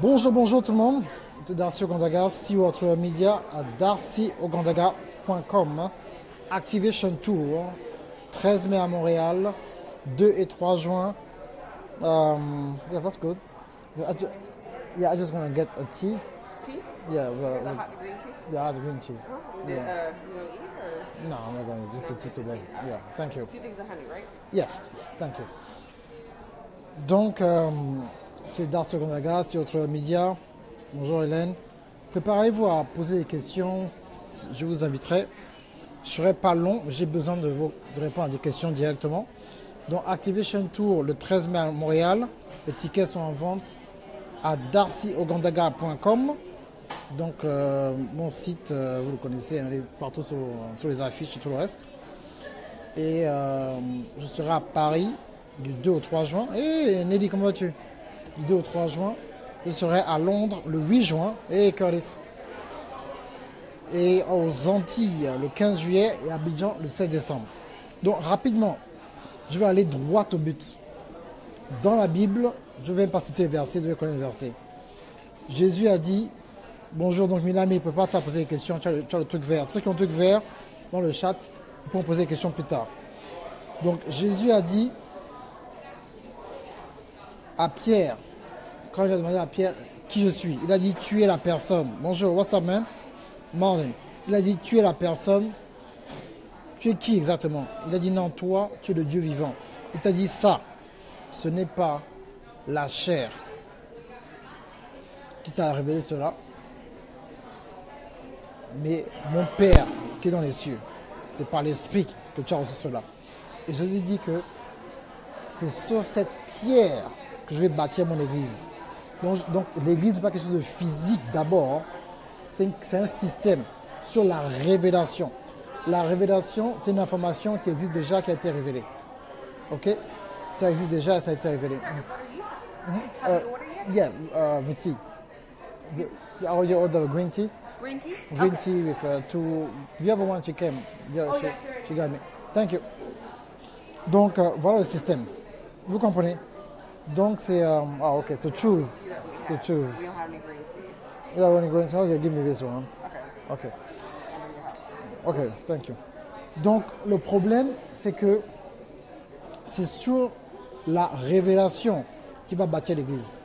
Bonjour, bonjour tout le monde. C'est Darcy Ogandaga, CEO Autre Media à darcyogandaga.com. Activation Tour, 13 mai à Montréal, 2 et 3 juin. Yeah, that's good. I just want to get a tea. Tea? Yeah, The hot green tea? the hot green tea. You Yeah. don't eat or? No, I'm not going to. Just a tea today. Yeah, thank you. 2 things of honey, right? Yes, thank you. Donc, c'est Darcy Ogandaga, CEO Autre Media. Bonjour Hélène. Préparez-vous à poser des questions, je vous inviterai. Je ne serai pas long, j'ai besoin de répondre à des questions directement. Donc Activation Tour le 13 mai à Montréal. Les tickets sont en vente à darcyogandaga.com. Donc mon site, vous le connaissez, hein, partout sur les affiches et tout le reste. Et je serai à Paris du 2 au 3 juin. Hé Nelly, comment vas-tu? Du 2 au 3 juin. Je serai à Londres le 8 juin. Et Curtis. Et aux Antilles le 15 juillet et à Abidjan le 16 décembre. Donc rapidement, je vais aller droit au but. Dans la Bible, je ne vais pas citer les versets, je vais connaître les versets. Jésus a dit, bonjour, donc Milami, il ne peut pas te poser des questions, tu as le truc vert. Ceux qui ont le truc vert, dans le chat, ils pourront poser des questions plus tard. Donc Jésus a dit à Pierre, quand il a demandé à Pierre qui je suis, il a dit tu es la personne. Bonjour, what's up man? Morning. Il a dit tu es la personne. Tu es qui exactement? Il a dit non, toi, tu es le Dieu vivant. Il t'a dit ça, ce n'est pas la chair qui t'a révélé cela, mais mon Père qui est dans les cieux. C'est par l'Esprit que tu as reçu cela. Et Jésus dit que c'est sur cette pierre que je vais bâtir mon église. Donc l'église n'est pas quelque chose de physique d'abord, c'est un système sur la révélation. La révélation, c'est une information qui existe déjà, qui a été révélée. Ok? Ça existe déjà, ça a été révélé. Yeah, the tea. Are you order green tea? Green tea? Green tea with two. The other one she came. Yeah, she got me. Thank you. Donc voilà le système. Vous comprenez? Donc c'est ok. To choose. To choose. We don't have any green tea. You have any green tea? Okay, give me this one. Okay. Okay. Okay, thank you. Donc le problème, c'est que c'est sur la révélation qui va bâtir l'église.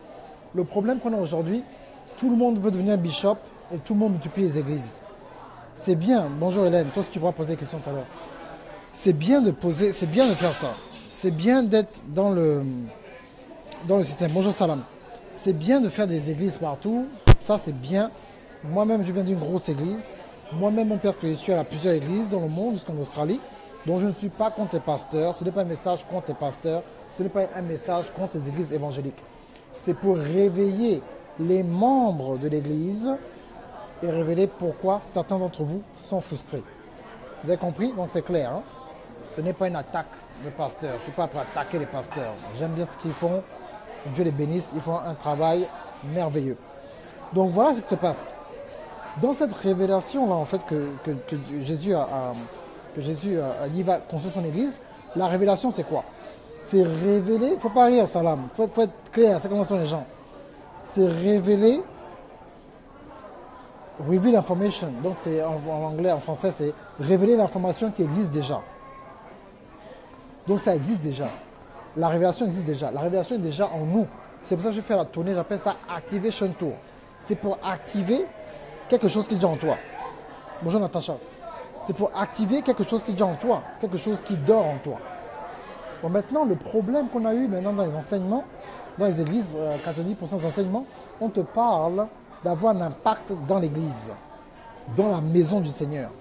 Le problème qu'on a aujourd'hui, tout le monde veut devenir bishop et tout le monde multiplie les églises. C'est bien, bonjour Hélène, toi si tu pourras poser des questions tout à l'heure. C'est bien de poser, c'est bien de faire ça. C'est bien d'être dans le système. Bonjour Salam. C'est bien de faire des églises partout, ça c'est bien. Moi-même je viens d'une grosse église. Moi-même mon père spirituel a plusieurs églises dans le monde jusqu'en Australie. Donc je ne suis pas contre les pasteurs, ce n'est pas un message contre les pasteurs, ce n'est pas un message contre les églises évangéliques. C'est pour réveiller les membres de l'église et révéler pourquoi certains d'entre vous sont frustrés. Vous avez compris? Donc c'est clair. Hein? Ce n'est pas une attaque de pasteurs. Je ne suis pas pour attaquer les pasteurs. J'aime bien ce qu'ils font. Dieu les bénisse. Ils font un travail merveilleux. Donc voilà ce qui se passe. Dans cette révélation-là, en fait, que Jésus dit va construire son église, la révélation, c'est quoi? C'est révéler, il ne faut pas rire, Salam, il faut être clair, c'est comment sont les gens. C'est révéler, reveal information, donc c'est en anglais, en français, c'est révéler l'information qui existe déjà. Donc ça existe déjà. La révélation existe déjà. La révélation est déjà en nous. C'est pour ça que je fais la tournée, j'appelle ça Activation Tour. C'est pour activer quelque chose qui est déjà en toi. Bonjour Natacha. C'est pour activer quelque chose qui est déjà en toi, quelque chose qui dort en toi. Bon, maintenant, le problème qu'on a eu maintenant dans les enseignements, dans les églises, 90% des enseignements, on te parle d'avoir un impact dans l'église, dans la maison du Seigneur.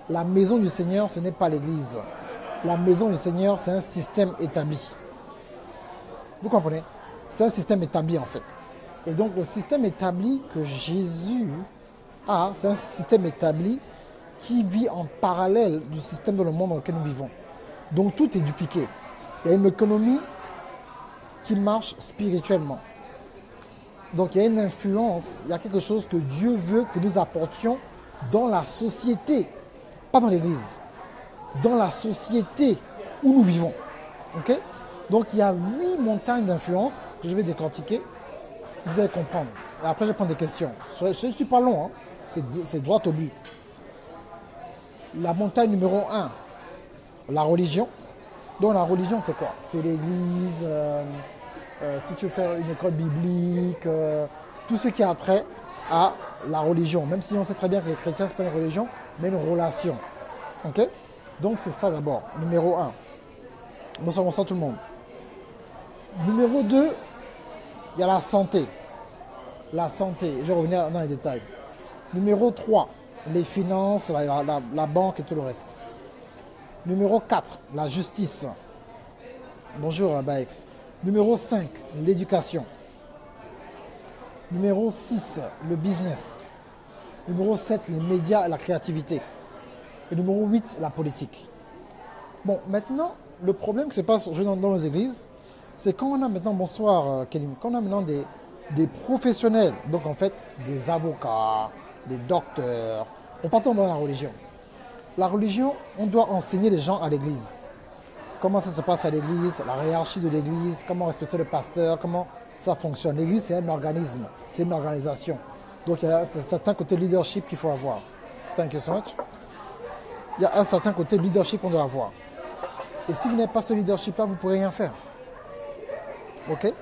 La maison du Seigneur, ce n'est pas l'église. La maison du Seigneur, c'est un système établi. Vous comprenez? C'est un système établi en fait. Et donc le système établi que Jésus a, c'est un système établi qui vit en parallèle du système dans le monde dans lequel nous vivons. Donc tout est dupliqué. Il y a une économie qui marche spirituellement. Donc il y a une influence, il y a quelque chose que Dieu veut que nous apportions dans la société, pas dans l'église, dans la société où nous vivons. Okay? Donc il y a 8 montagnes d'influence que je vais décortiquer Vous allez comprendre. Et après, je vais prendre des questions. Je ne suis pas long, hein. C'est droit au but. La montagne numéro un, la religion. Donc la religion, c'est quoi? C'est l'église, si tu veux faire une école biblique, tout ce qui a trait à la religion. Même si on sait très bien que les chrétiens, ce n'est pas une religion, mais une relation. Ok? Donc c'est ça d'abord, numéro un. Bonsoir tout le monde. Numéro 2, il y a la santé. La santé, je vais revenir dans les détails. Numéro 3, les finances, la banque et tout le reste. Numéro 4, la justice. Bonjour Baex. Numéro 5, l'éducation. Numéro 6, le business. Numéro 7, les médias et la créativité. Et numéro 8, la politique. Bon, maintenant, le problème qui se passe dans nos églises, c'est quand on a maintenant, bonsoir Kélim, quand on a maintenant des professionnels, donc en fait des avocats, des docteurs, on part dans la religion. La religion, on doit enseigner les gens à l'église. Comment ça se passe à l'église, la hiérarchie de l'église, comment respecter le pasteur, comment ça fonctionne. L'église, c'est un organisme, c'est une organisation. Donc il y a un certain côté leadership qu'il faut avoir. Thank you so much. Il y a un certain côté leadership qu'on doit avoir. Et si vous n'avez pas ce leadership-là, vous ne pourrez rien faire. Ok?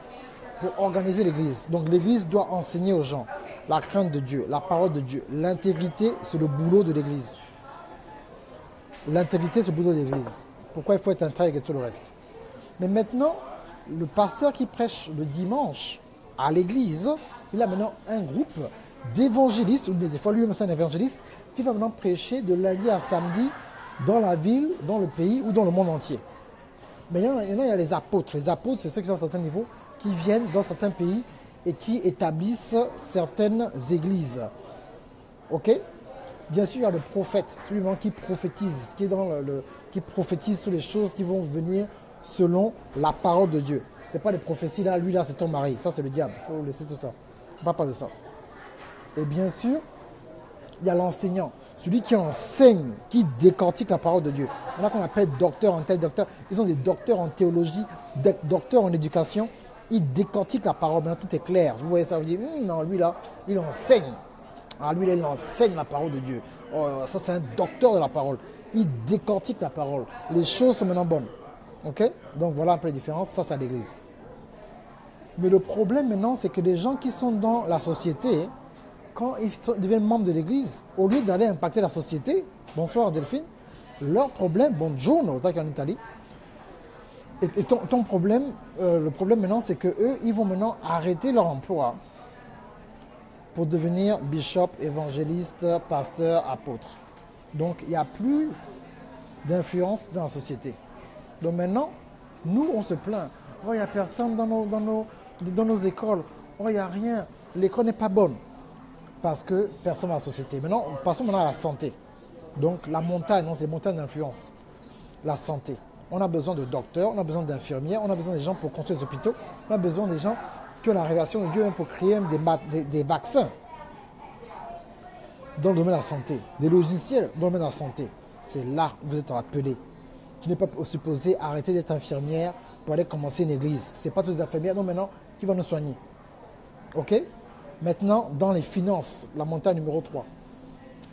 Pour organiser l'église. Donc l'église doit enseigner aux gens la crainte de Dieu, la parole de Dieu. L'intégrité, c'est le boulot de l'église. L'intégrité, c'est le boulot de l'église. Pourquoi il faut être intègre et tout le reste. Mais maintenant, le pasteur qui prêche le dimanche à l'église, il a maintenant un groupe d'évangélistes, ou des fois lui-même c'est un évangéliste, qui va maintenant prêcher de lundi à samedi dans la ville, dans le pays ou dans le monde entier. Mais il y a les apôtres. Les apôtres, c'est ceux qui sont à certains niveaux, qui viennent dans certains pays et qui établissent certaines églises. Ok? Bien sûr, il y a le prophète, celui-là qui prophétise, qui prophétise sur les choses qui vont venir selon la parole de Dieu. Ce n'est pas les prophéties, là, lui, là, c'est ton mari. Ça, c'est le diable. Il faut laisser tout ça. On ne parle pas de ça. Et bien sûr, il y a l'enseignant, celui qui enseigne, qui décortique la parole de Dieu. Il y en a qu'on appelle docteur en tel docteur. Ils sont des docteurs en théologie, des docteurs en éducation. Ils décortiquent la parole. Maintenant, tout est clair. Vous voyez ça, vous dites, non, lui là, il enseigne. Ah, lui là, il enseigne la parole de Dieu. Oh, ça, c'est un docteur de la parole. Il décortique la parole. Les choses sont maintenant bonnes. Ok? Donc voilà un peu les différences. Ça, c'est à l'église. Mais le problème maintenant, c'est que les gens qui sont dans la société, quand ils deviennent membres de l'église, au lieu d'aller impacter la société, bonsoir Delphine, leur problème, buongiorno, tant qu'en Italie, et ton problème, le problème maintenant, c'est qu'eux, ils vont maintenant arrêter leur emploi pour devenir bishop, évangéliste, pasteur, apôtre. Donc il n'y a plus d'influence dans la société. Donc maintenant, nous, on se plaint. Oh, il n'y a personne dans nos écoles. Oh, il n'y a rien. L'école n'est pas bonne. Parce que personne dans la société. Maintenant, passons maintenant à la santé. Donc la montagne, c'est les montagnes d'influence. La santé. On a besoin de docteurs, on a besoin d'infirmières, on a besoin des gens pour construire les hôpitaux, on a besoin des gens qui ont la révélation de Dieu même pour créer des vaccins. C'est dans le domaine de la santé. Des logiciels dans le domaine de la santé. C'est là où vous êtes appelés. Tu n'es pas supposé arrêter d'être infirmière pour aller commencer une église. Ce n'est pas tous les infirmières, non maintenant, qui vont nous soigner. Ok? Maintenant, dans les finances, la montagne numéro 3.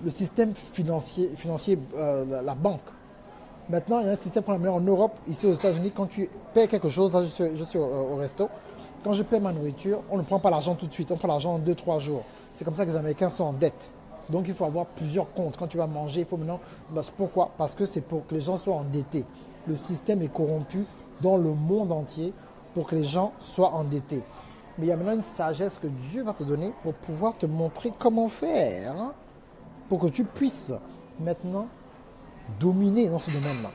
Le système financier la banque. Maintenant, il y a un système qu'on a mis en Europe, ici aux États-Unis, quand tu paies quelque chose, là je suis au resto, quand je paie ma nourriture, on ne prend pas l'argent tout de suite, on prend l'argent en 2-3 jours. C'est comme ça que les Américains sont en dette. Donc il faut avoir plusieurs comptes. Quand tu vas manger, il faut maintenant... Pourquoi? Parce que c'est pour que les gens soient endettés. Le système est corrompu dans le monde entier pour que les gens soient endettés. Mais il y a maintenant une sagesse que Dieu va te donner pour pouvoir te montrer comment faire, hein, pour que tu puisses maintenant dominer dans ce domaine-là.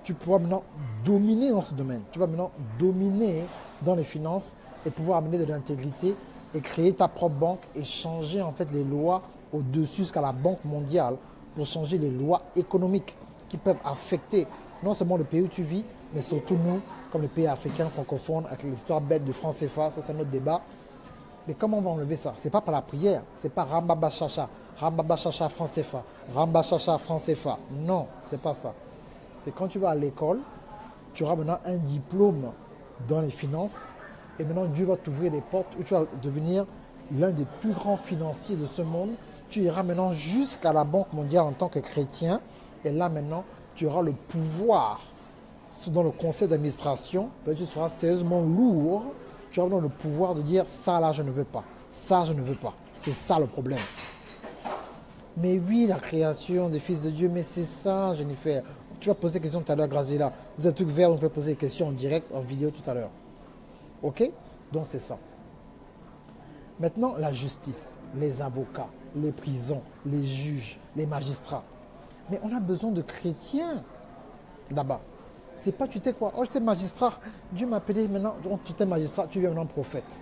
Tu pourras maintenant dominer dans ce domaine. Tu vas maintenant dominer dans les finances et pouvoir amener de l'intégrité et créer ta propre banque et changer en fait les lois au-dessus jusqu'à la Banque mondiale pour changer les lois économiques qui peuvent affecter non seulement le pays où tu vis, mais surtout nous, comme les pays africains francophones, avec l'histoire bête du franc CFA, ça c'est un autre débat. Mais comment on va enlever ça? C'est pas par la prière, c'est pas Rambaba Chacha franc CFA, Ramba Chacha franc CFA. Non, c'est pas ça. C'est quand tu vas à l'école, tu auras maintenant un diplôme dans les finances Et maintenant, Dieu va t'ouvrir les portes où tu vas devenir l'un des plus grands financiers de ce monde. Tu iras maintenant jusqu'à la Banque mondiale en tant que chrétien. Et là, maintenant, tu auras le pouvoir dans le conseil d'administration. Tu seras sérieusement lourd. Tu auras maintenant le pouvoir de dire ça là, je ne veux pas. Ça, je ne veux pas. C'est ça le problème. Mais oui, la création des fils de Dieu, mais c'est ça, Jennifer. Tu vas poser des questions tout à l'heure, Graziella. Vous êtes tout vert, on peut poser des questions en direct, en vidéo tout à l'heure. Ok? Donc c'est ça. Maintenant, la justice, les avocats, les prisons, les juges, les magistrats. Mais on a besoin de chrétiens là-bas. C'est pas tu t'es quoi? Oh, j'étais magistrat. Dieu m'a appelé maintenant. Donc, tu t'es magistrat, tu viens maintenant prophète.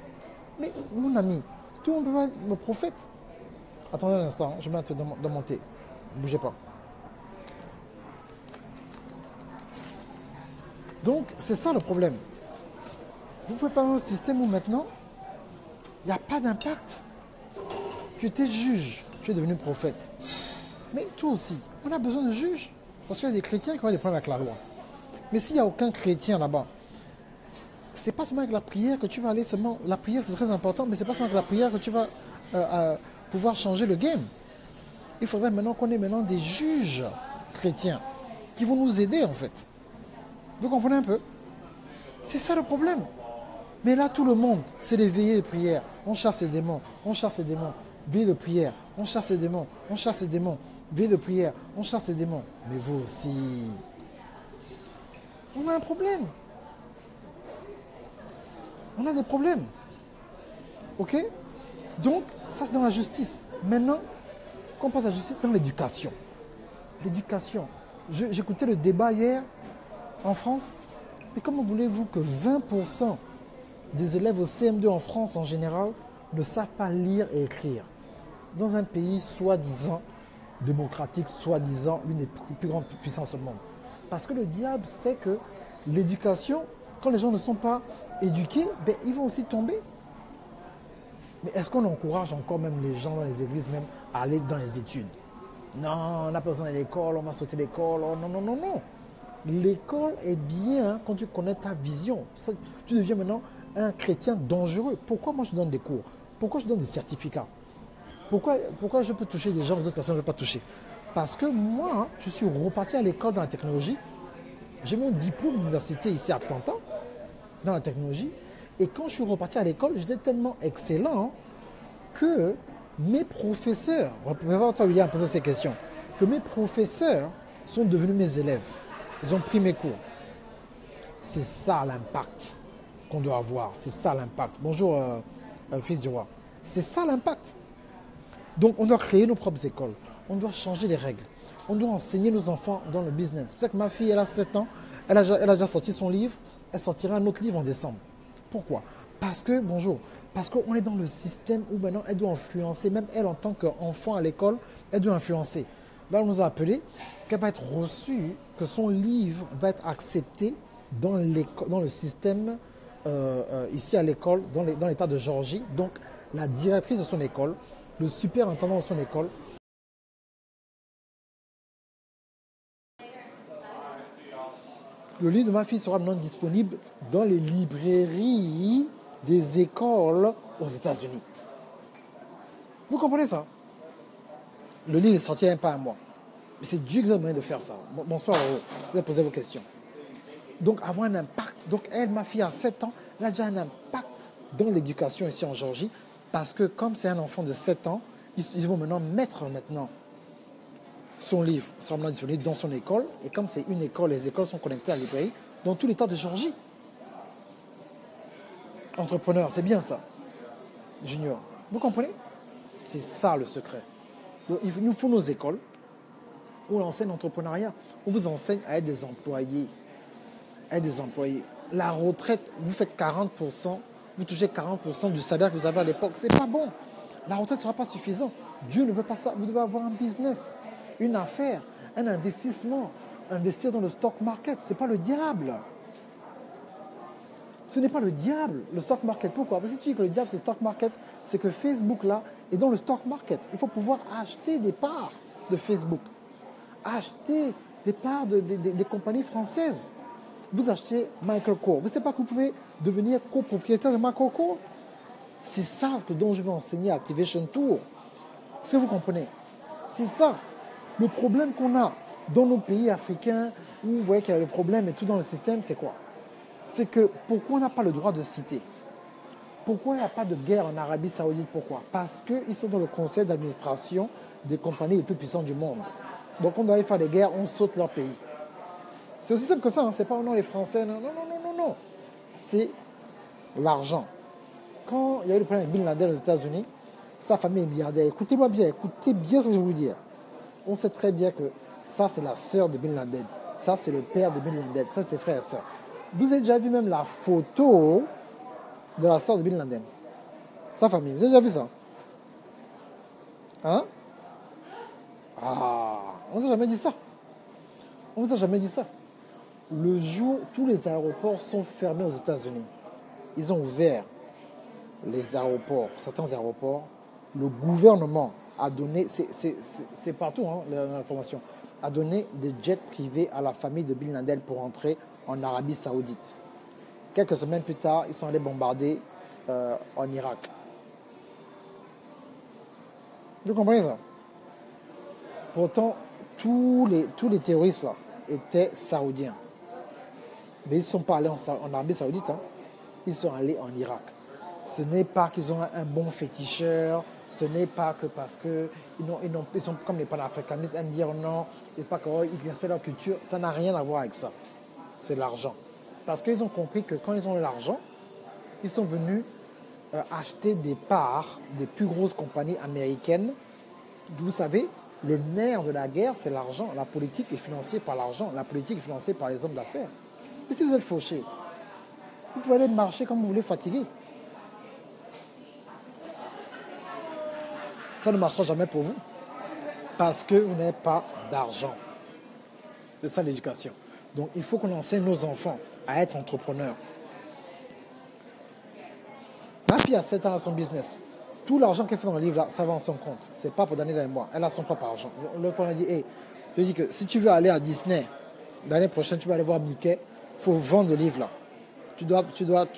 Mais mon ami, tout le monde peut pas être prophète. Attendez un instant, je vais mettre dans mon thé. Ne bougez pas. Donc, c'est ça le problème. Vous pouvez pas avoir un système où maintenant, il n'y a pas d'impact. Tu étais juge, tu es devenu prophète. Mais toi aussi, on a besoin de juges. Parce qu'il y a des chrétiens qui ont des problèmes avec la loi. Mais s'il n'y a aucun chrétien là-bas, c'est pas seulement avec la prière que tu vas aller seulement. La prière, c'est très important, mais c'est pas seulement avec la prière que tu vas pouvoir changer le game. Il faudrait maintenant qu'on ait maintenant des juges chrétiens qui vont nous aider en fait. Vous comprenez un peu? C'est ça le problème. Mais là, tout le monde, c'est les veillées de prière. On chasse les démons, on chasse les démons. Veillée de prière, on chasse les démons, on chasse les démons. Veillée de prière, on chasse les démons. Mais vous aussi, on a un problème. On a des problèmes. Ok? Donc, ça c'est dans la justice. Maintenant, quand on passe à la justice, dans l'éducation. L'éducation. J'écoutais le débat hier en France. Mais comment voulez-vous que 20% des élèves au CM2 en France en général ne savent pas lire et écrire dans un pays soi-disant démocratique, soi-disant l'une des plus grandes puissances au monde? Parce que le diable sait que l'éducation, quand les gens ne sont pas éduqués, ben, ils vont aussi tomber. Mais est-ce qu'on encourage encore même les gens dans les églises même à aller dans les études? Non, on n'a pas besoin de l'école, on va sauter l'école. Oh, non, non, non, non. L'école est bien quand tu connais ta vision. Tu deviens maintenant un chrétien dangereux. Pourquoi moi je donne des cours? Pourquoi je donne des certificats? Pourquoi je peux toucher des gens que d'autres personnes ne veulent pas toucher? Parce que moi, je suis reparti à l'école dans la technologie. J'ai mon diplôme d'université ici à Atlanta, dans la technologie. Et quand je suis reparti à l'école, j'étais tellement excellent que mes professeurs, toi William, poser ces questions, que mes professeurs sont devenus mes élèves. Ils ont pris mes cours. C'est ça l'impact qu'on doit avoir. C'est ça l'impact. Bonjour, fils du roi. C'est ça l'impact. Donc, on doit créer nos propres écoles. On doit changer les règles. On doit enseigner nos enfants dans le business. C'est pour ça que ma fille, elle a 7 ans. Elle a déjà sorti son livre. Elle sortira un autre livre en décembre. Pourquoi? Parce qu'on est dans le système où maintenant elle doit influencer, même elle en tant qu'enfant à l'école, elle doit influencer. Là, on nous a appelé qu'elle va être reçue, que son livre va être accepté dans le système ici à l'école, dans l'état de Géorgie. Donc, la directrice de son école, le superintendant de son école. Le livre de ma fille sera maintenant disponible dans les librairies des écoles aux États-Unis. Vous comprenez ça? Le livre est sorti il n'y a pas un mois. Mais c'est Dieu qui nous a demandé de faire ça. Bonsoir, vous avez posé vos questions. Donc, avoir un impact. Donc, elle, ma fille, à 7 ans, elle a déjà un impact dans l'éducation ici en Géorgie. Parce que comme c'est un enfant de 7 ans, ils vont maintenant mettre son livre sera maintenant disponible dans son école. Et comme c'est une école, les écoles sont connectées à la librairie dans tout l'État de Géorgie. Entrepreneur, c'est bien ça. Junior, vous comprenez? C'est ça le secret. Donc, il nous faut nos écoles où on enseigne l'entrepreneuriat, où on vous enseigne à être des employés. À être des employés. La retraite, vous faites 40%, vous touchez 40% du salaire que vous avez à l'époque. C'est pas bon. La retraite ne sera pas suffisante. Dieu ne veut pas ça. Vous devez avoir un business, une affaire, un investissement. Investir dans le stock market, ce n'est pas le diable. Ce n'est pas le diable, le stock market. Pourquoi? Parce que si tu dis que le diable, c'est le stock market, c'est que Facebook, là, est dans le stock market. Il faut pouvoir acheter des parts de Facebook. Acheter des parts des compagnies françaises. Vous achetez Michael Kors. Vous ne savez pas que vous pouvez devenir copropriétaire de Michael Kors? C'est ça dont je vais enseigner à Activation Tour. Est-ce que vous comprenez? C'est ça. Le problème qu'on a dans nos pays africains, où vous voyez qu'il y a le problème et tout dans le système, c'est quoi? C'est que pourquoi on n'a pas le droit de citer? Pourquoi il n'y a pas de guerre en Arabie Saoudite? Pourquoi? Parce qu'ils sont dans le conseil d'administration des compagnies les plus puissantes du monde. Donc on doit aller faire des guerres, on saute leur pays. C'est aussi simple que ça, hein. C'est pas non les Français, non. C'est l'argent. Quand il y a eu le problème avec Bin Laden aux États-Unis, sa famille est milliardaire. Écoutez-moi bien, écoutez bien ce que je vais vous dire. On sait très bien que ça, c'est la sœur de Bin Laden. Ça, c'est le père de Bin Laden. Ça, c'est frère et sœur. Vous avez déjà vu même la photo de la sœur de Bin Laden. Sa famille. Vous avez déjà vu ça? Hein? Ah, on ne vous a jamais dit ça. On ne vous a jamais dit ça. Le jour où tous les aéroports sont fermés aux États-Unis, ils ont ouvert les aéroports, certains aéroports, le gouvernement a donné, c'est partout hein, l'information, a donné des jets privés à la famille de Bin Laden pour entrer en Arabie Saoudite. Quelques semaines plus tard, ils sont allés bombarder en Irak. Vous comprenez ça? Pourtant, tous les terroristes là étaient saoudiens. Mais ils ne sont pas allés en Arabie Saoudite, hein. Ils sont allés en Irak. Ce n'est pas qu'ils ont un bon féticheur, ce n'est pas que parce qu'ils sont comme les panafricanistes, à me dire non, et pas qu'ils respectent leur culture, ça n'a rien à voir avec ça. C'est l'argent. Parce qu'ils ont compris que quand ils ont eu l'argent, ils sont venus acheter des parts des plus grosses compagnies américaines. Vous savez, le nerf de la guerre, c'est l'argent. La politique est financée par l'argent. La politique est financée par les hommes d'affaires. Et si vous êtes fauché, vous pouvez aller marcher comme vous voulez, fatigué. Ça ne marchera jamais pour vous. Parce que vous n'avez pas d'argent. C'est ça l'éducation. Donc il faut qu'on enseigne nos enfants à être entrepreneurs. Ma fille a 7 ans à son business. Tout l'argent qu'elle fait dans le livre, là, ça va en son compte. C'est pas pour donner dans les mois. Elle a son propre argent. L'autre fois, elle a dit, hey, je dis que si tu veux aller à Disney, l'année prochaine, tu vas aller voir Mickey, il faut vendre le livre, là.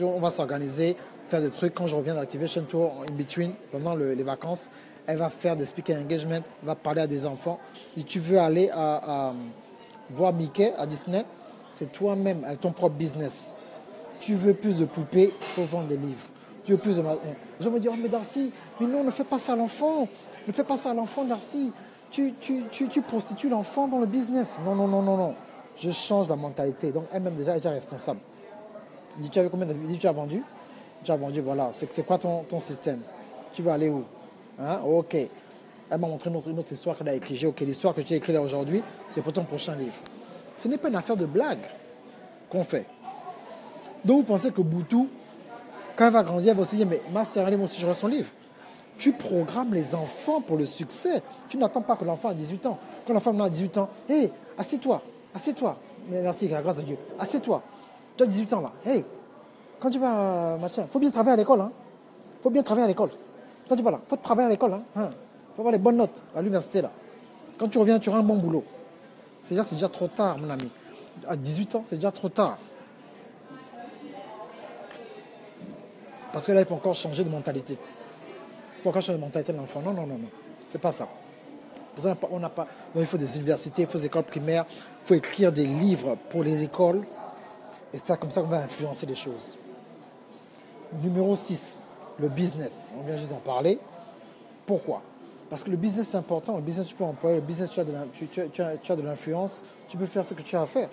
On va s'organiser, faire des trucs. Quand je reviens d'Activation Tour, in between, pendant les vacances, elle va faire des speaking engagements, elle va parler à des enfants. Si tu veux aller voir Mickey à Disney, c'est toi-même, avec ton propre business. Tu veux plus de poupées, il faut vendre des livres. Tu veux plus de... Je me dis, oh mais Darcy, mais non, ne fais pas ça à l'enfant. Ne fais pas ça à l'enfant, Darcy. Tu prostitues l'enfant dans le business. Non. Je change la mentalité. Donc elle-même déjà est déjà responsable. Dis, tu avais combien de livres tu as vendu? Tu as vendu, voilà. C'est quoi ton système? Tu vas aller où? Hein? Ok. Elle m'a montré une autre histoire qu'elle a écrite. J'ai ok, l'histoire que tu as écrite là aujourd'hui, c'est pour ton prochain livre. Ce n'est pas une affaire de blague qu'on fait. Donc vous pensez que Boutou, quand elle va grandir, elle va aussi dire, mais ma sœur, moi aussi, je reçois son livre. Tu programmes les enfants pour le succès. Tu n'attends pas que l'enfant a 18 ans. Quand l'enfant a 18 ans, hé, assieds-toi. Mais merci, la grâce de Dieu. Assieds-toi. Tu as 18 ans là. Hé, quand tu vas, machin, faut bien travailler à l'école. Hein. Faut bien travailler à l'école. Quand tu vas là, faut travailler à l'école. Hein. Faut avoir les bonnes notes à l'université là. Quand tu reviens, tu auras un bon boulot. C'est déjà trop tard, mon ami. À 18 ans, c'est déjà trop tard. Parce que là, il faut encore changer de mentalité. Il faut encore changer de mentalité de l'enfant. Non. C'est pas ça. Pour ça, on n'a pas... Donc, il faut des universités, il faut des écoles primaires, il faut écrire des livres pour les écoles. Et c'est comme ça qu'on va influencer les choses. Numéro 6, le business. On vient juste d'en parler. Pourquoi? Parce que le business, c'est important. Le business, tu peux employer. Le business, tu as de l'influence. Tu peux faire ce que tu as à faire.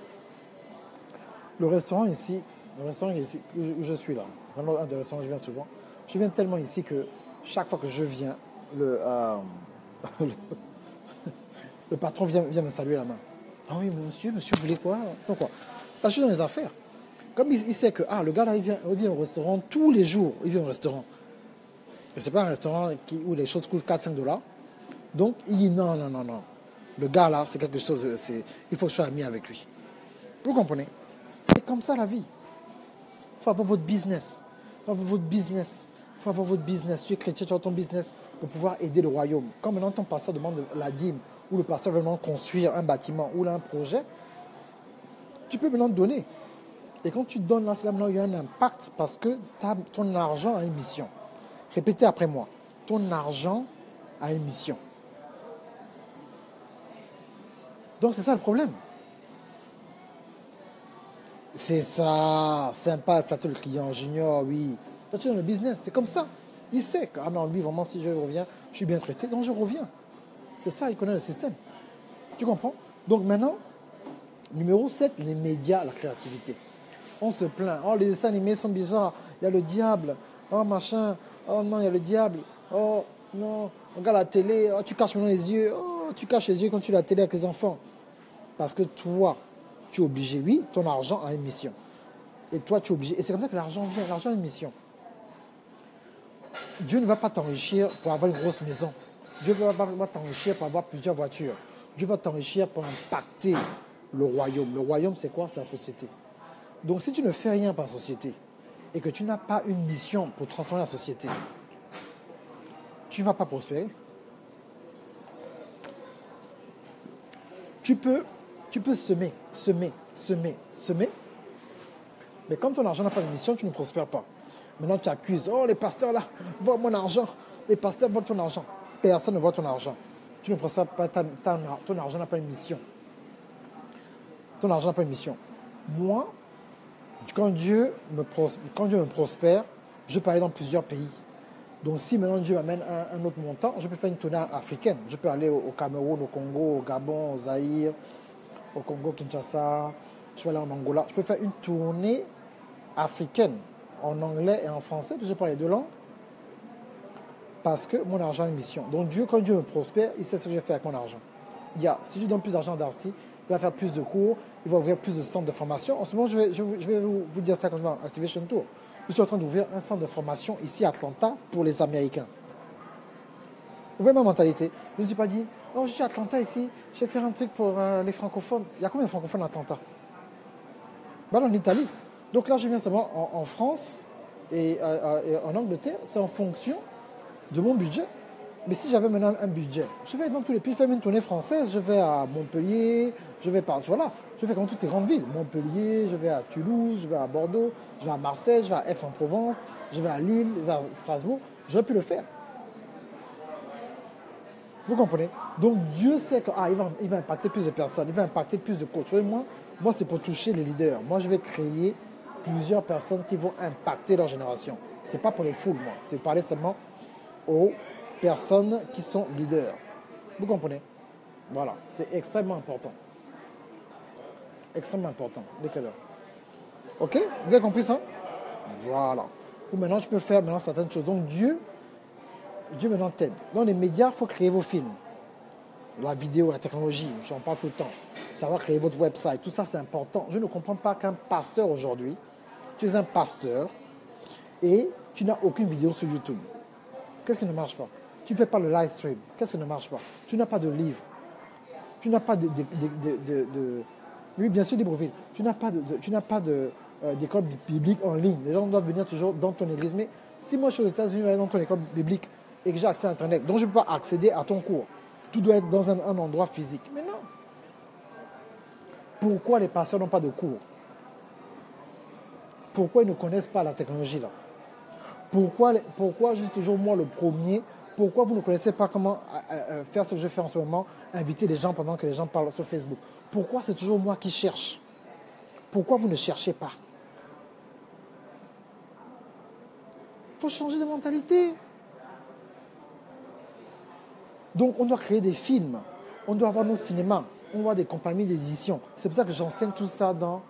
Le restaurant ici où je suis là, vraiment un des restaurants où je viens souvent, je viens tellement ici que chaque fois que je viens, le patron vient me saluer la main. Ah oui, monsieur, vous voulez quoi? Donc quoi? Parce que je suis dans les affaires. Comme il sait que le gars là, il vient au restaurant tous les jours, il vient au restaurant. Et c'est pas un restaurant où les choses coûtent 4-5 $. Donc il dit non. Le gars là, c'est quelque chose, il faut que je sois ami avec lui. Vous comprenez? C'est comme ça la vie. Il faut avoir votre business. Tu es chrétien, tu as ton business pour pouvoir aider le royaume. Quand maintenant ton pasteur demande la dîme, ou le pasteur veut maintenant construire un bâtiment ou un projet, tu peux maintenant donner. Et quand tu donnes là, c'est là maintenant il y a un impact parce que ton argent a une mission. Répétez après moi. Ton argent a une mission. Donc c'est ça le problème. C'est ça, sympa, flatter le client, junior, oui. Toi, tu es dans le business, c'est comme ça. Il sait que, ah non, lui, vraiment, si je reviens, je suis bien traité, donc je reviens. C'est ça, il connaît le système. Tu comprends? Donc maintenant, numéro 7, les médias, la créativité. On se plaint, oh, les dessins animés sont bizarres, il y a le diable, oh, machin, oh non, il y a le diable, oh, non, regarde la télé, oh, tu caches maintenant les yeux, oh, tu caches les yeux quand tu es à la télé avec les enfants. Parce que toi, tu es obligé, oui, ton argent a une mission. Et toi, tu es obligé. Et c'est comme ça que l'argent vient, l'argent a une mission. Dieu ne va pas t'enrichir pour avoir une grosse maison. Dieu ne va pas t'enrichir pour avoir plusieurs voitures. Dieu va t'enrichir pour impacter le royaume. Le royaume, c'est quoi? C'est la société. Donc, si tu ne fais rien pour la société et que tu n'as pas une mission pour transformer la société, tu ne vas pas prospérer. Tu peux semer. Mais quand ton argent n'a pas de mission, tu ne prospères pas. Maintenant, tu accuses, oh, les pasteurs là, voient mon argent. Les pasteurs voient ton argent. Personne ne voit ton argent. Tu ne prospères pas, ton argent n'a pas une mission. Ton argent n'a pas une mission. Moi, quand Dieu me prospère, je peux aller dans plusieurs pays. Donc si maintenant Dieu m'amène un autre montant, je peux faire une tournée africaine. Je peux aller au Cameroun, au Congo, au Gabon, au Zaïre, au Congo, Kinshasa. Je peux aller en Angola. Je peux faire une tournée africaine en anglais et en français, parce que je parle les deux langues. Parce que mon argent a une mission. Donc Dieu, quand Dieu me prospère, il sait ce que je vais faire avec mon argent. Si je donne plus d'argent à Darcy, il va faire plus de cours, il va ouvrir plus de centres de formation. En ce moment, je vais vous dire ça comme ça, Activation Tour. Je suis en train d'ouvrir un centre de formation ici à Atlanta pour les Américains. Vous voyez ma mentalité. Je ne me suis pas dit, oh, je suis à Atlanta ici, je vais faire un truc pour les francophones. Il y a combien de francophones à Atlanta? Ben, en Italie. Donc là, je viens seulement en France et en Angleterre, c'est en fonction de mon budget. Mais si j'avais maintenant un budget, je vais dans tous les pays, faire une tournée française, je vais à Montpellier, je vais partout, voilà. Je vais comme toutes les grandes villes. Montpellier, je vais à Toulouse, je vais à Bordeaux, je vais à Marseille, je vais à Aix-en-Provence, je vais à Lille, je vais à Strasbourg. J'aurais pu le faire. Vous comprenez? Donc Dieu sait qu'il va impacter plus de personnes, il va impacter plus de coachs. Moi, c'est pour toucher les leaders. Moi, je vais créer plusieurs personnes qui vont impacter leur génération. Ce n'est pas pour les foules, moi. C'est pour parler seulement aux personnes qui sont leaders. Vous comprenez? Voilà, c'est extrêmement important. Extrêmement important. Dès quelle heure? Ok? Vous avez compris ça? Voilà. Ou maintenant, tu peux faire maintenant certaines choses. Donc Dieu maintenant t'aide. Dans les médias, il faut créer vos films. La vidéo, la technologie, j'en parle tout le temps. Savoir créer votre website, tout ça c'est important. Je ne comprends pas qu'un pasteur aujourd'hui, tu es un pasteur et tu n'as aucune vidéo sur YouTube. Qu'est-ce qui ne marche pas? Tu ne fais pas le live stream. Qu'est-ce qui ne marche pas? Tu n'as pas de livre. Tu n'as pas oui, bien sûr, Libreville. Tu n'as pas d'école biblique en ligne. Les gens doivent venir toujours dans ton église. Mais si moi je suis aux États-Unis, je vais aller dans ton école biblique et que j'ai accès à Internet, donc je ne peux pas accéder à ton cours. Tout doit être dans un endroit physique. Mais non. Pourquoi les pasteurs n'ont pas de cours? Pourquoi ils ne connaissent pas la technologie là? Pourquoi juste toujours moi le premier? Pourquoi vous ne connaissez pas comment faire ce que je fais en ce moment, inviter les gens pendant que les gens parlent sur Facebook? Pourquoi c'est toujours moi qui cherche? Pourquoi vous ne cherchez pas? Il faut changer de mentalité. Donc on doit créer des films, on doit avoir nos cinémas, on doit avoir des compagnies d'édition. C'est pour ça que j'enseigne tout ça dans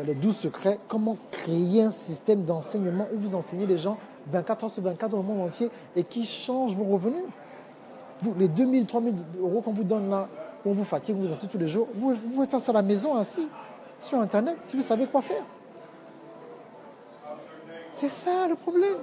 les 12 secrets, comment créer un système d'enseignement où vous enseignez les gens 24 heures sur 24 dans le monde entier et qui change vos revenus. Les 2 000, 3 000 euros qu'on vous donne là, on vous fatigue, on vous enseigne tous les jours, vous pouvez faire ça à la maison ainsi, sur Internet, si vous savez quoi faire. C'est ça le problème.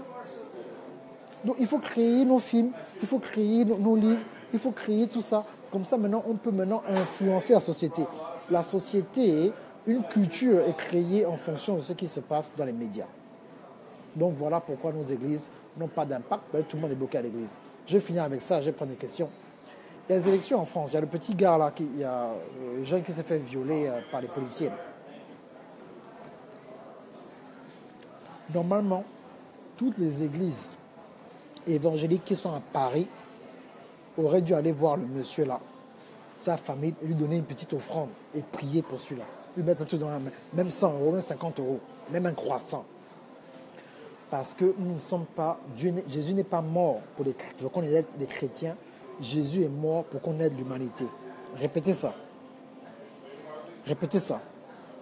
Donc il faut créer nos films, il faut créer nos livres, il faut créer tout ça. Comme ça, maintenant, on peut influencer la société. La société, une culture est créée en fonction de ce qui se passe dans les médias. Donc voilà pourquoi nos églises n'ont pas d'impact. Tout le monde est bloqué à l'église. Je vais finir avec ça, je vais prendre des questions. Il y a les élections en France. Il y a le petit gars là, il y a le jeune qui s'est fait violer par les policiers. Normalement, toutes les églises évangéliques qui sont à Paris auraient dû aller voir le monsieur là, sa famille, lui donner une petite offrande et prier pour celui-là. Lui mettre un truc dans la main, même 100 euros, même 50 euros, même un croissant. Parce que nous ne sommes pas, Jésus n'est pas mort pour qu'on aide les chrétiens, Jésus est mort pour qu'on aide l'humanité. Répétez ça. Répétez ça.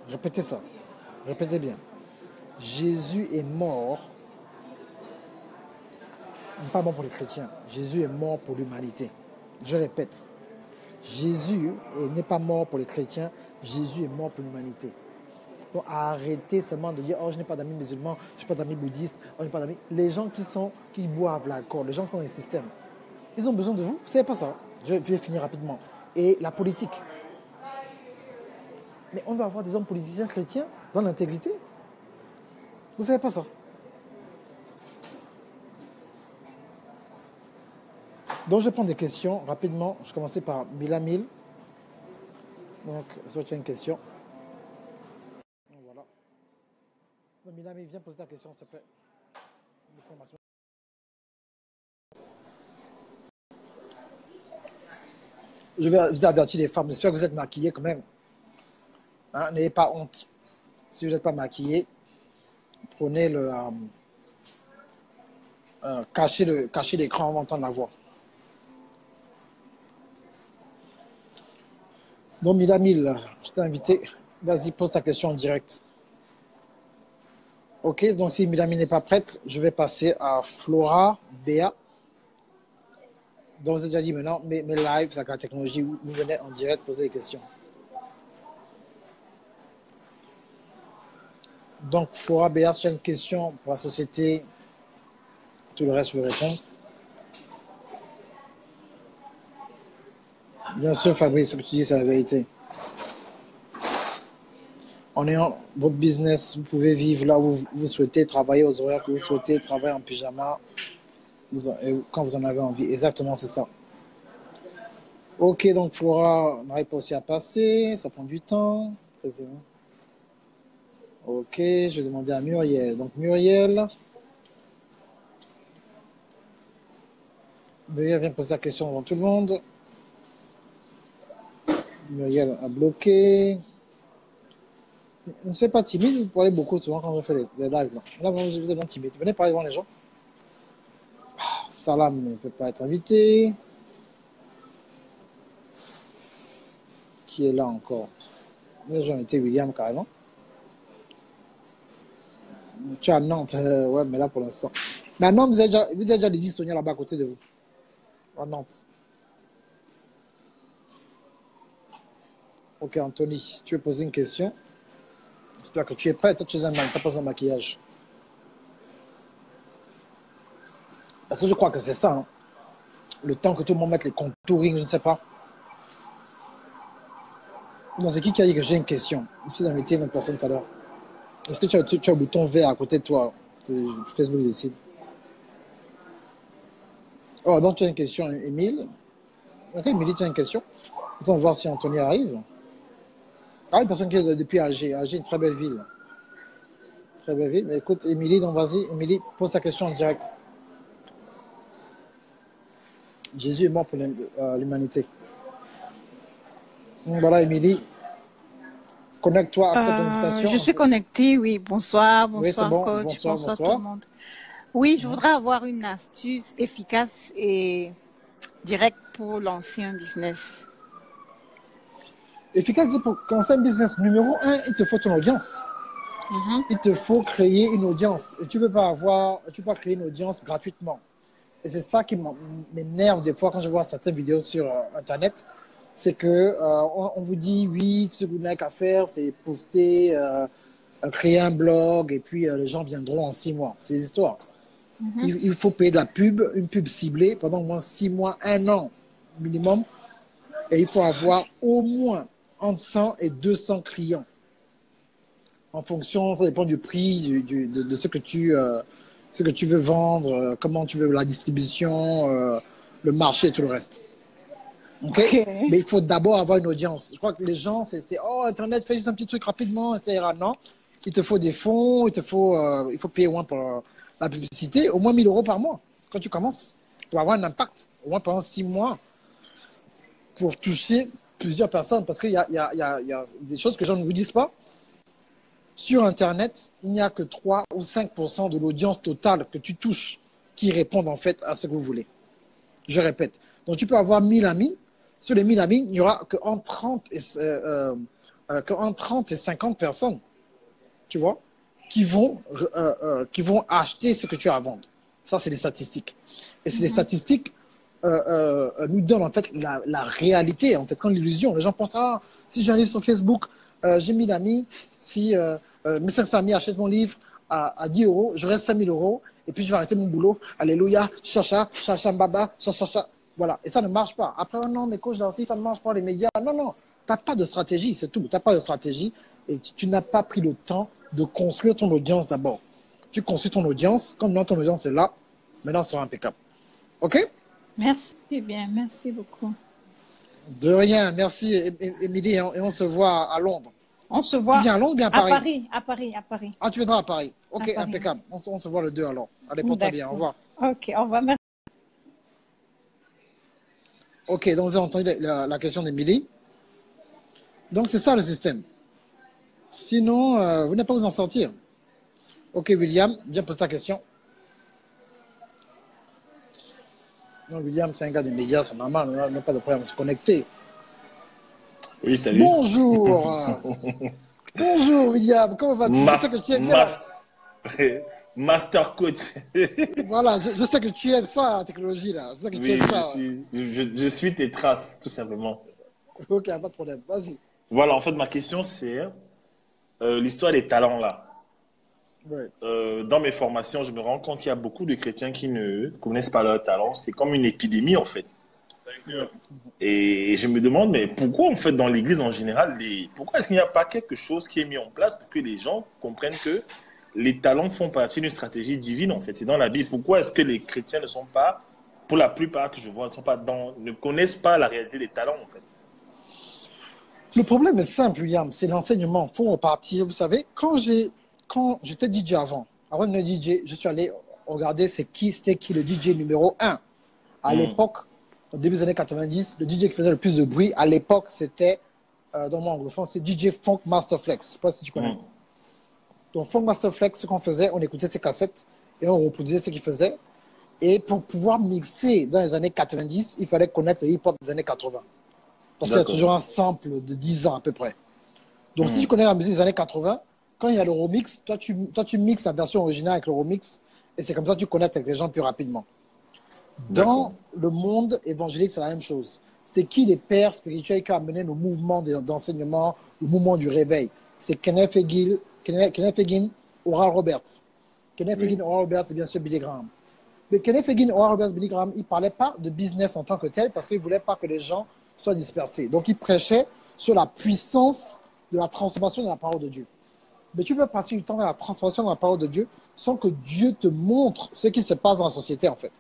Répétez ça. Répétez bien. Jésus est mort, pas mort pour les chrétiens, Jésus est mort pour l'humanité. Je répète, Jésus n'est pas mort pour les chrétiens, Jésus est mort pour l'humanité. Donc arrêtez seulement de dire, oh je n'ai pas d'amis musulmans, je n'ai pas d'amis bouddhistes, oh, je n'ai pas d'amis. Les gens qui boivent l'alcool, les gens qui sont dans les systèmes, ils ont besoin de vous, vous ne savez pas ça. Je vais finir rapidement. Et la politique. Mais on doit avoir des hommes politiciens chrétiens dans l'intégrité. Vous ne savez pas ça. Donc, je prends des questions rapidement. Je vais commencer par Milamil. Donc, si tu as une question. Voilà. Donc, Milamil, viens poser ta question, s'il te plaît. Je vais avertir les femmes. J'espère que vous êtes maquillées quand même. Hein, n'ayez pas honte. Si vous n'êtes pas maquillé, prenez cachez l'écran avant d'entendre la voix. Donc, Milamil, je t'ai invité. Vas-y, pose ta question en direct. Ok, donc si Milamil n'est pas prête, je vais passer à Flora Béa. Donc, vous avez déjà dit maintenant, mes lives, avec la technologie, vous venez en direct poser des questions. Donc, Flora Béa, si tu as une question pour la société, tout le reste, je vais répondre. Bien sûr, Fabrice, ce que tu dis, c'est la vérité. En ayant votre business, vous pouvez vivre là où vous souhaitez, travailler aux horaires que vous souhaitez, travailler en pyjama, quand vous en avez envie. Exactement, c'est ça. Ok, donc Flora, ma réponse aussi à passer, ça prend du temps. Ok, je vais demander à Muriel. Donc Muriel vient poser la question devant tout le monde. Muriel a bloqué. Ne soyez pas timide, vous parlez beaucoup souvent quand je fais des lives. Là, vous êtes vraiment timide. Venez parler devant les gens. Salam ne peut pas être invité. Qui est là encore? Les gens étaient William carrément. Tu es à Nantes, ouais, mais là pour l'instant. Mais à Nantes, vous avez déjà des Estoniens là-bas à côté de vous. À Nantes. Ok, Anthony, tu veux poser une question? J'espère que tu es prêt. Toi, tu es un homme, tu n'as pas un maquillage. Parce que je crois que c'est ça. Hein. Le temps que tout le monde mette les contouring, je ne sais pas. Non, c'est qui a dit que j'ai une question? J'essaie d'inviter une autre personne tout à l'heure. Est-ce que tu as un bouton vert à côté de toi? Facebook décide. Oh, donc tu as une question, Émile. Ok, Émilie, tu as une question. Attends, voir si Anthony arrive. Ah, une personne qui est depuis Alger. Alger, une très belle ville. Très belle ville. Mais écoute, Émilie, donc vas-y. Émilie, pose ta question en direct. Jésus est mort pour l'humanité. Voilà, Émilie. Connecte-toi, accepte l'invitation. Je suis connectée, oui. Bonsoir, Oui, c'est bon. coach. Bonsoir. Tout le monde. Oui, je voudrais avoir une astuce efficace et directe pour lancer un business. Efficace pour commencer un business. Numéro 1, il te faut ton audience. Il te faut créer une audience. Et tu ne peux pas créer une audience gratuitement. Et c'est ça qui m'énerve des fois quand je vois certaines vidéos sur Internet. C'est que on vous dit, oui, tout ce que vous n'avez qu'à faire, c'est poster, créer un blog, et puis les gens viendront en 6 mois. C'est des histoires. Il faut payer de la pub, une pub ciblée pendant au moins 6 mois, 1 an minimum. Et il faut avoir au moins entre 100 et 200 clients. En fonction, ça dépend du prix, de ce que tu veux vendre, comment tu veux la distribution, le marché et tout le reste. Okay? Mais il faut d'abord avoir une audience. Je crois que les gens, c'est oh, Internet, fais juste un petit truc rapidement, etc. Non, il te faut des fonds, il faut payer au moins pour la publicité, au moins 1 000 € par mois quand tu commences. Pour avoir un impact, au moins pendant 6 mois, pour toucher plusieurs personnes. Parce qu'il y a des choses que les gens ne vous disent pas. Sur Internet, il n'y a que 3 ou 5% de l'audience totale que tu touches qui répondent en fait à ce que vous voulez. Je répète. Donc, tu peux avoir 1000 amis. Sur les 1000 amis, il n'y aura qu'entre 30 et 50 personnes, tu vois, qui vont acheter ce que tu as à vendre. Ça, c'est des statistiques. Et c'est des statistiques nous donnent en fait la réalité, en fait, quand l'illusion. Les gens pensent, ah, si j'arrive sur Facebook, j'ai 1000 amis, si mes 500 amis achètent mon livre à 10 €, je reste 5000 € et puis je vais arrêter mon boulot. Alléluia, chacha, chacha, mbaba, chacha. Voilà. Et ça ne marche pas. Après, oh non, mes coachs d'artistes, ça ne marche pas, les médias. Non, non. Tu n'as pas de stratégie, c'est tout. Tu n'as pas de stratégie et tu n'as pas pris le temps de construire ton audience d'abord. Tu construis ton audience. Comme maintenant ton audience est là, maintenant, ça sera impeccable. OK? Merci bien, merci beaucoup. De rien. Merci, Émilie. Et on se voit à Londres. On se voit Tu viens à Londres ou bien à Paris? À Paris. Ah, tu viendras à Paris. OK, À Paris. impeccable. On se voit le 2 alors. Allez, porte-toi bien. Au revoir. OK, au revoir. Merci. OK, donc vous avez entendu la question d'Émilie. Donc, c'est ça le système. Sinon, vous n'allez pas vous en sortir. OK, William, viens poser ta question. Non, William, c'est un gars des médias, c'est normal, on n'a pas de problème à se connecter. Oui, salut. Bonjour. Bonjour, William, comment vas-tu? Je sais que tu aimes bien. Master coach. Voilà, je sais que tu aimes ça, la technologie, là. Je sais que tu Oui, aimes ça. je suis tes traces, tout simplement. OK, pas de problème. Vas-y. Voilà, en fait, ma question, c'est l'histoire des talents, là. Ouais. Dans mes formations, je me rends compte qu'il y a beaucoup de chrétiens qui ne connaissent pas leurs talents. C'est comme une épidémie, en fait. Et je me demande, mais pourquoi, en fait, dans l'Église en général, pourquoi est-ce qu'il n'y a pas quelque chose qui est mis en place pour que les gens comprennent que les talents font partie d'une stratégie divine, en fait? C'est dans la Bible. Pourquoi est-ce que les chrétiens ne sont pas, pour la plupart que je vois, ne connaissent pas la réalité des talents, en fait? Le problème est simple, William, c'est l'enseignement. Il faut repartir. Vous savez, quand j'étais DJ avant de devenir DJ, je suis allé regarder c'était qui le DJ numéro 1. À l'époque, au début des années 90, le DJ qui faisait le plus de bruit, à l'époque, c'était, dans mon anglophone, c'est DJ Funk Masterflex. Je ne sais pas si tu connais. Donc, Funk Masterflex, ce qu'on faisait, on écoutait ses cassettes et on reproduisait ce qu'il faisait. Et pour pouvoir mixer dans les années 90, il fallait connaître le hip-hop des années 80. Parce qu'il y a toujours un sample de 10 ans à peu près. Donc, si tu connais la musique des années 80, quand il y a le remix, toi, tu mixes la version originale avec le remix et c'est comme ça que tu connectes avec les gens plus rapidement. Dans le monde évangélique, c'est la même chose. C'est qui les pères spirituels qui ont amené nos mouvements d'enseignement, le mouvement du réveil? C'est Kenneth Hagin, Oral Roberts. Kenneth Hagin, Oral Roberts, c'est bien sûr Billy Graham. Mais Kenneth Hagin, Oral Roberts, Billy Graham, ils ne parlaient pas de business en tant que tel parce qu'ils ne voulaient pas que les gens soient dispersés. Donc, ils prêchaient sur la puissance de la transformation de la parole de Dieu. Mais tu peux passer du temps dans la transformation de la parole de Dieu sans que Dieu te montre ce qui se passe dans la société, en fait.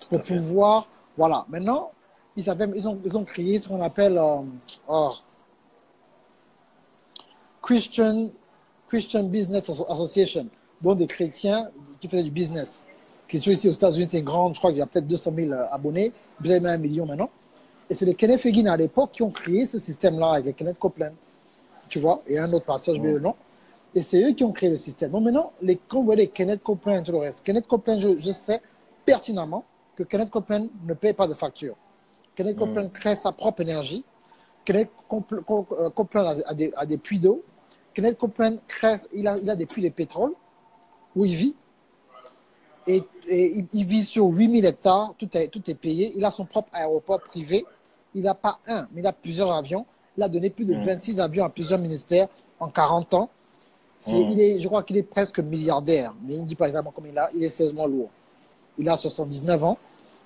Pour pouvoir... Voilà. Maintenant, ils ont créé ce qu'on appelle Christian Business Association, dont des chrétiens qui faisaient du business. Qui est ici aux États-Unis, c'est grande, je crois qu'il y a peut-être 200 000 abonnés, peut-être même 1 million maintenant. Et c'est les Kenneth Hagin à l'époque qui ont créé ce système-là avec les Kenneth Copeland. Tu vois, et un autre pasteur, je vais le nom. Et c'est eux qui ont créé le système. Donc maintenant, quand vous voyez les Kenneth Copeland et tout le reste, Kenneth Copeland, je sais pertinemment que Kenneth Copeland ne paye pas de facture. Kenneth Copeland crée sa propre énergie. Kenneth Copeland a des puits d'eau. Kenneth Copeland il a des puits de pétrole où il vit. Et il vit sur 8000 hectares, tout est payé. Il a son propre aéroport privé. Il n'a pas un, mais il a plusieurs avions. Il a donné plus de 26 avions à plusieurs ministères en 40 ans. Je crois qu'il est presque milliardaire, mais il ne dit pas exactement combien il a. Il est sérieusement lourd. Il a 79 ans.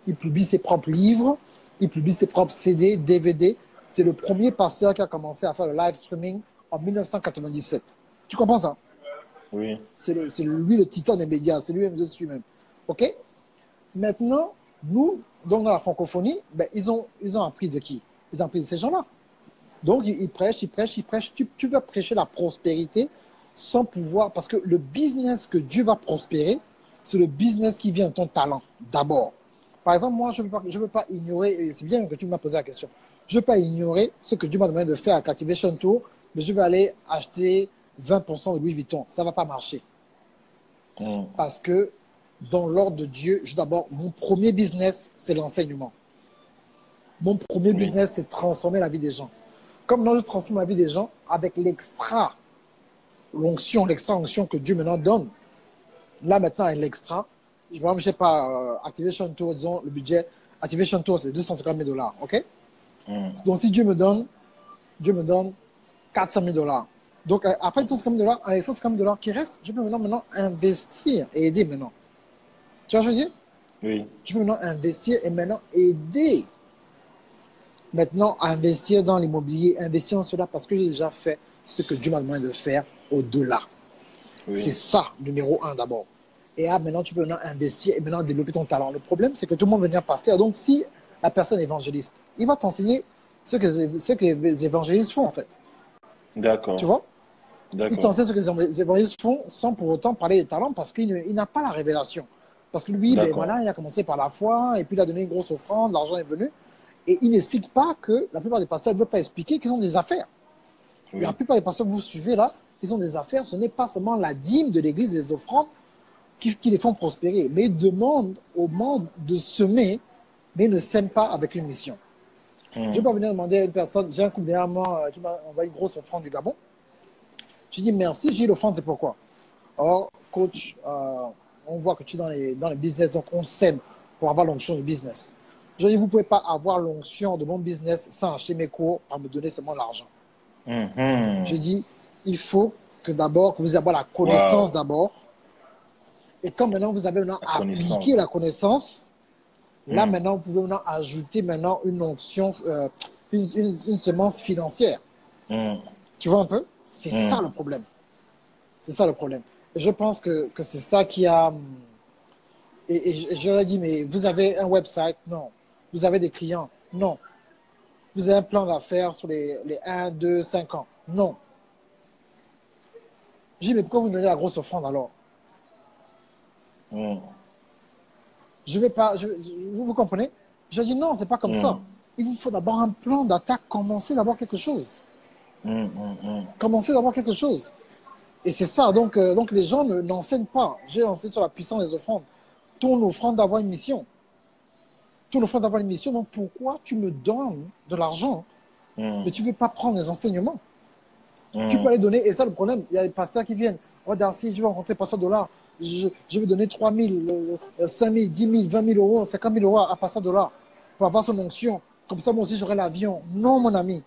Il publie ses propres livres. Il publie ses propres CD, DVD. C'est le premier pasteur qui a commencé à faire le live streaming en 1997. Tu comprends ça? Oui. C'est lui le titan des médias. C'est lui-même, je suis même. OK? Maintenant, nous, donc dans la francophonie, ils ont appris de qui? Ils ont appris de ces gens-là. Donc, ils prêchent. Tu peux prêcher la prospérité sans pouvoir, parce que le business que Dieu va prospérer, c'est le business qui vient de ton talent d'abord. Par exemple, moi, je ne peux pas ignorer, et c'est bien que tu m'as posé la question, je ne peux pas ignorer ce que Dieu m'a demandé de faire à Activation Tour, mais je vais aller acheter 20% de Louis Vuitton. Ça ne va pas marcher. Parce que dans l'ordre de Dieu, d'abord, mon premier business, c'est l'enseignement. Mon premier business, c'est transformer la vie des gens. Comme non, je transforme la vie des gens avec l'extra-onction que Dieu maintenant donne. Là, maintenant, avec l'extra, je ne sais pas, Activation Tour, disons, le budget, Activation Tour, c'est 250 000 $, ok? Donc, si Dieu me donne 400 000 $. Donc, après 250 000 $, avec 150 000 $ qui restent, je peux maintenant investir et aider maintenant. Tu vois ce que je veux dire? Oui. Je peux maintenant investir et maintenant aider. Maintenant, à investir dans l'immobilier, investir en cela parce que j'ai déjà fait ce que Dieu m'a demandé de faire au-delà. Oui. C'est ça, numéro 1 d'abord. Et maintenant, tu peux maintenant investir et maintenant développer ton talent. Le problème, c'est que tout le monde veut devenir pasteur. Donc, si la personne est évangéliste, il va t'enseigner ce que les évangélistes font, en fait. D'accord. Tu vois? D'accord. Il t'enseigne ce que les évangélistes font sans pour autant parler des talents parce qu'il n'a pas la révélation. Parce que lui, ben, voilà, il a commencé par la foi et puis il a donné une grosse offrande, l'argent est venu. Et il n'explique pas que la plupart des pasteurs ne veulent pas expliquer qu'ils ont des affaires. Oui. La plupart des pasteurs que vous suivez là, ils ont des affaires. Ce n'est pas seulement la dîme de l'église, des offrandes qui les font prospérer. Mais ils demandent aux membres de semer, mais ils ne sèment pas avec une mission. Je ne vais pas venir demander à une personne, j'ai un couple dernièrement qui m'a envoyé une grosse offrande du Gabon. J'ai dit merci, j'ai dit l'offrande, c'est pourquoi. Or, coach, on voit que tu es dans les business, donc on sème pour avoir l'onction du business. Je dis, vous ne pouvez pas avoir l'onction de mon business sans acheter mes cours, par me donner seulement l'argent. Je dis, il faut que d'abord, que vous ayez la connaissance d'abord. Et quand maintenant vous avez maintenant appliqué la connaissance, là maintenant, vous pouvez maintenant ajouter maintenant une onction, une semence financière. Tu vois un peu? C'est ça le problème. C'est ça le problème. Et je pense que c'est ça qui a... Et je leur ai dit, mais vous avez un website? Non. Vous avez des clients? Non. Vous avez un plan d'affaires sur les 1, 2, 5 ans? Non. Je dis, mais pourquoi vous donnez la grosse offrande alors? Je vais pas... vous comprenez? Je dis, non, c'est pas comme ça. Il vous faut d'abord un plan d'attaque. Commencez d'abord quelque chose. Commencez d'abord quelque chose. Et c'est ça. Donc les gens n'enseignent pas. J'ai enseigné sur la puissance des offrandes. Ton offrande d'avoir une mission. Ton offrande d'avoir une mission. Donc pourquoi tu me donnes de l'argent mais tu ne veux pas prendre les enseignements? Tu peux aller donner. Et ça, le problème, il y a les pasteurs qui viennent. Oh, Darcy, je vais rencontrer Pasteur Dollar. Je vais donner 3 000, 5 000, 10 000, 20 000 euros, 50 000 euros à Pasteur Dollar pour avoir son onction. Comme ça, moi aussi, j'aurai l'avion. Non, mon ami.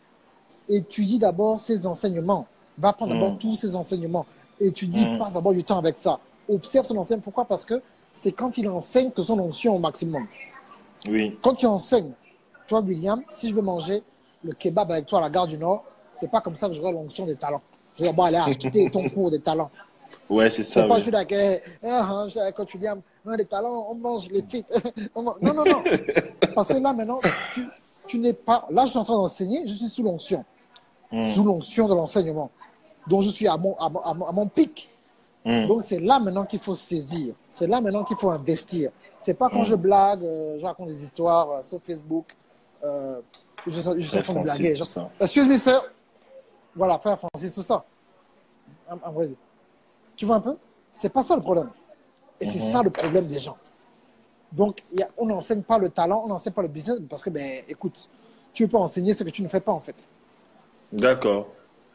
Étudie d'abord ces enseignements. Va prendre d'abord tous ces enseignements. Étudie, passe d'abord du temps avec ça. Observe son enseignement. Pourquoi? Parce que c'est quand il enseigne que son onction au maximum. Oui. Quand tu enseignes, toi, William, si je veux manger le kebab avec toi à la gare du Nord, c'est pas comme ça que j'aurai l'onction des talents. Je vais d'abord aller acheter ton cours des talents. Ouais, c'est ça. C'est pas, je suis d'accord, tu viens, les talents, on mange les frites. Non, non, non. Parce que là, maintenant, tu n'es pas. Là, je suis en train d'enseigner, je suis sous l'onction. Sous l'onction de l'enseignement. Donc, je suis à mon pic. Donc, c'est là maintenant qu'il faut saisir. C'est là maintenant qu'il faut investir. C'est pas quand je blague, je raconte des histoires sur Facebook. Je suis en train de blaguer. Excuse-moi, sir. Voilà, frère Francis, tout ça. Vas-y. Tu vois un peu? C'est pas ça le problème. Et c'est ça le problème des gens. Donc, on n'enseigne pas le talent, on n'enseigne pas le business parce que, ben, écoute, tu ne peux pas enseigner ce que tu ne fais pas en fait. D'accord.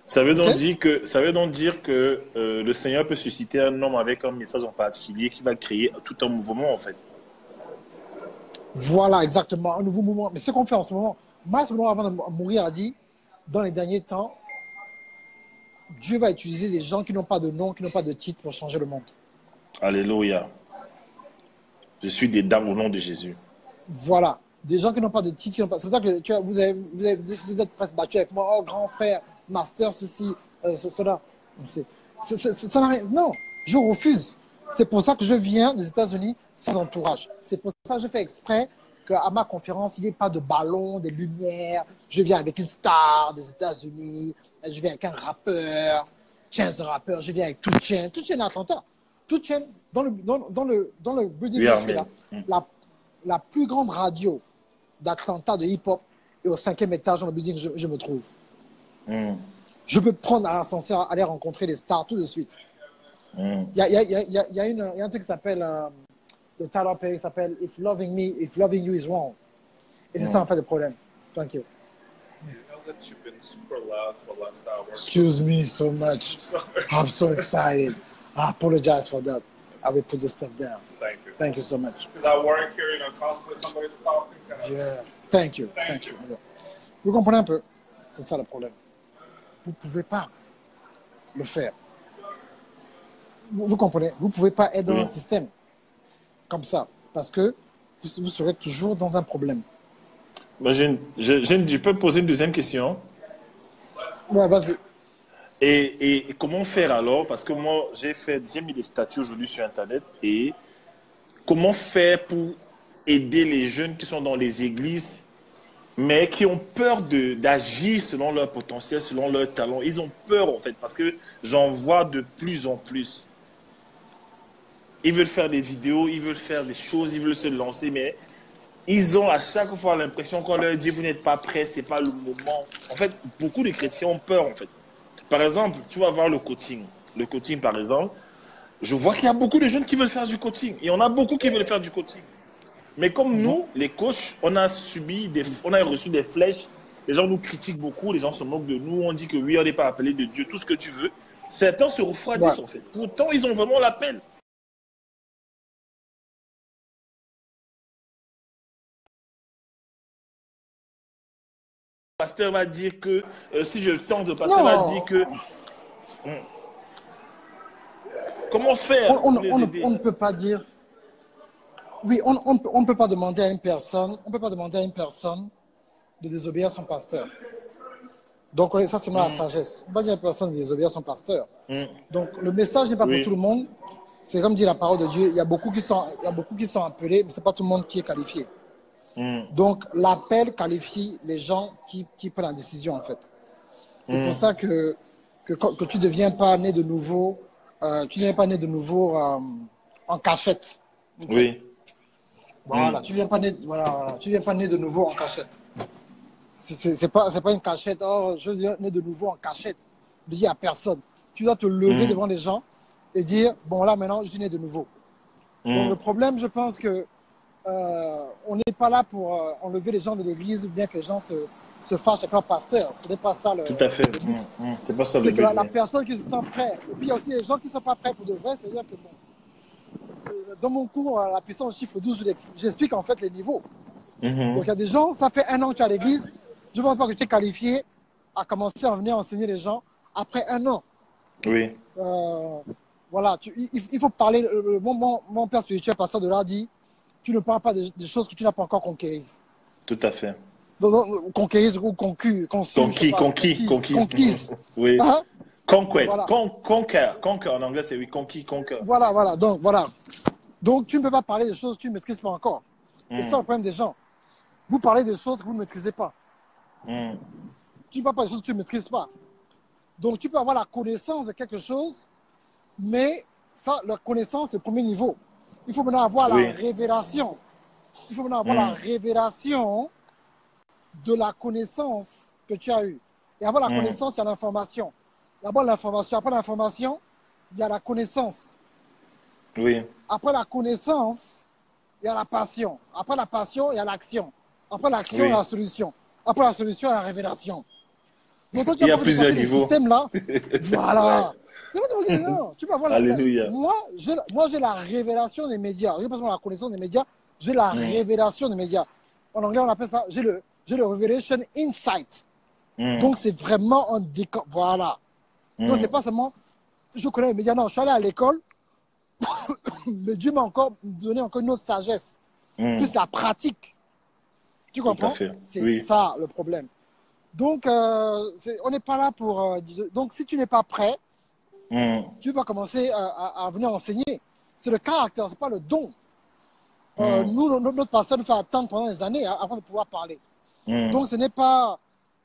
Ça veut donc dire que le Seigneur peut susciter un homme avec un message en particulier qui va créer tout un mouvement en fait. Voilà, exactement, un nouveau mouvement. Mais ce qu'on fait en ce moment, Miles Monroe, avant de mourir, a dit, dans les derniers temps, Dieu va utiliser des gens qui n'ont pas de nom, qui n'ont pas de titre pour changer le monde. Alléluia. Je suis des dames au nom de Jésus. Voilà. Des gens qui n'ont pas de titre, qui n'ont pas... C'est pour ça que vous êtes presque battu avec moi. Oh, grand frère, master, ceci, cela. Ça n'a rien. Non, je refuse. C'est pour ça que je viens des États-Unis sans entourage. C'est pour ça que je fais exprès qu'à ma conférence, il n'y ait pas de ballon, des lumières. Je viens avec une star des États-Unis. Je viens avec un rappeur. Chance the Rapper, je viens avec 2 Chainz. 2 Chainz à Atlanta. 2 Chainz, dans le building Oui, où je suis Ahmed. là, la plus grande radio d'Atlanta de hip-hop est au 5e étage dans le building où je me trouve. Je peux prendre un ascenseur, aller rencontrer les stars tout de suite. Il y a un truc qui s'appelle, le Tyler Perry qui s'appelle If Loving You is Wrong. Et c'est ça en fait le problème. Thank you. You know that you've been super loud for the last hour. Excuse me so much. Sorry. I'm so excited. I apologize for that. I will put this stuff down. Thank you. Thank you so much. Because I work here, you know, constantly somebody's talking. Yeah. Thank you. Thank Thank you. you. Vous comprenez un peu? C'est ça le problème. Vous ne pouvez pas le faire. Vous comprenez? Vous ne pouvez pas être dans Oui. un système comme ça parce que vous serez toujours dans un problème. Moi, je peux poser une deuxième question. Ouais, vas-y. Et comment faire alors? Parce que moi, j'ai mis des statuts aujourd'hui sur Internet. Et comment faire pour aider les jeunes qui sont dans les églises, mais qui ont peur d'agir selon leur potentiel, selon leur talent? Ils ont peur, en fait, parce que j'en vois de plus en plus. Ils veulent faire des vidéos, ils veulent faire des choses, ils veulent se lancer, mais ils ont à chaque fois l'impression qu'on leur dit « vous n'êtes pas prêts, ce n'est pas le moment ». En fait, beaucoup de chrétiens ont peur, en fait. Par exemple, tu vas voir le coaching. Le coaching, par exemple, je vois qu'il y a beaucoup de jeunes qui veulent faire du coaching. Il y en a beaucoup qui veulent faire du coaching. Mais comme nous, les coachs, on a reçu des flèches. Les gens nous critiquent beaucoup, les gens se moquent de nous. On dit que oui, on n'est pas appelé de Dieu, tout ce que tu veux. Certains se refroidissent, Ouais. en fait. Pourtant, ils ont vraiment l'appel. Le pasteur va dire que, si je tente, le pasteur va Non. dire que... Comment faire On pour les aider? ne peut pas dire. Oui, on ne peut pas demander à une personne. On peut pas demander à une personne de désobéir à son pasteur. Donc ça c'est la sagesse. On ne peut pas dire à une personne de désobéir à son pasteur. Donc le message n'est pas Oui. pour tout le monde. C'est comme dit la parole de Dieu. Il y a beaucoup qui sont appelés, mais c'est pas tout le monde qui est qualifié. Donc l'appel qualifie les gens qui prennent la décision en fait. C'est pour ça que tu ne deviens pas né de nouveau. Tu n'es pas né de nouveau en cachette. Oui. Voilà, tu viens pas né, voilà, tu viens pas né de nouveau en cachette. C'est pas une cachette. Oh, je viens né de nouveau en cachette. Ne dis à personne. Tu dois te lever devant les gens et dire bon là maintenant je suis né de nouveau. Donc le problème, je pense que on n'est pas là pour enlever les gens de l'église ou bien que les gens se fâchent avec leur pasteur. Ce n'est pas ça le. Tout à fait. C'est pas ça le C'est que but. la personne qui se sent prête. Et puis il y a aussi les gens qui ne sont pas prêts pour de vrai. C'est-à-dire que bon, dans mon cours, la puissance du chiffre 12, j'explique en fait les niveaux. Donc il y a des gens, ça fait 1 an que tu es à l'église, je ne pense pas que tu es qualifié à commencer à venir enseigner les gens après 1 an. Oui. Voilà, il faut parler. Mon père spirituel, pasteur de là, dit tu ne parles pas des choses que tu n'as pas encore conquises. Tout à fait. Conquises ou conquis. Conquises. Oui. Hein? Conquer. Voilà. Conquer en anglais, c'est oui, conquer. Voilà. Donc, tu ne peux pas parler des choses que tu ne maîtrises pas encore. Et ça, le problème des gens. Vous parlez des choses que vous ne maîtrisez pas. Tu ne parles pas des choses que tu ne maîtrises pas. Donc, tu peux avoir la connaissance de quelque chose, mais ça, la connaissance, c'est le premier niveau. Il faut maintenant avoir la révélation. Il faut maintenant avoir la révélation de la connaissance que tu as eue. Et avant la connaissance, il y a l'information. D'abord l'information. Après l'information, il y a la connaissance. Oui. Après la connaissance, il y a la passion. Après la passion, il y a l'action. Après l'action, il y a la solution. Après la solution, il y a la révélation. Donc, toi, tu Il y a vas plusieurs niveaux. Systèmes-là. Voilà. Non, tu peux avoir Alléluia. Moi, j'ai la révélation des médias. Je n'ai pas seulement la connaissance des médias, j'ai la révélation des médias. En anglais, on appelle ça, j'ai le Revelation Insight. Donc, c'est vraiment un décor. Voilà. Donc, c'est pas seulement, je connais les médias. Non, je suis allé à l'école, mais Dieu m'a encore donné encore une autre sagesse. Plus la pratique. Tu comprends? C'est ça le problème. Donc, on n'est pas là pour... donc, si tu n'es pas prêt, tu vas commencer à venir enseigner. C'est le caractère, ce n'est pas le don. Nous, notre pasteur nous fait attendre pendant des années avant de pouvoir parler. Donc, ce n'est pas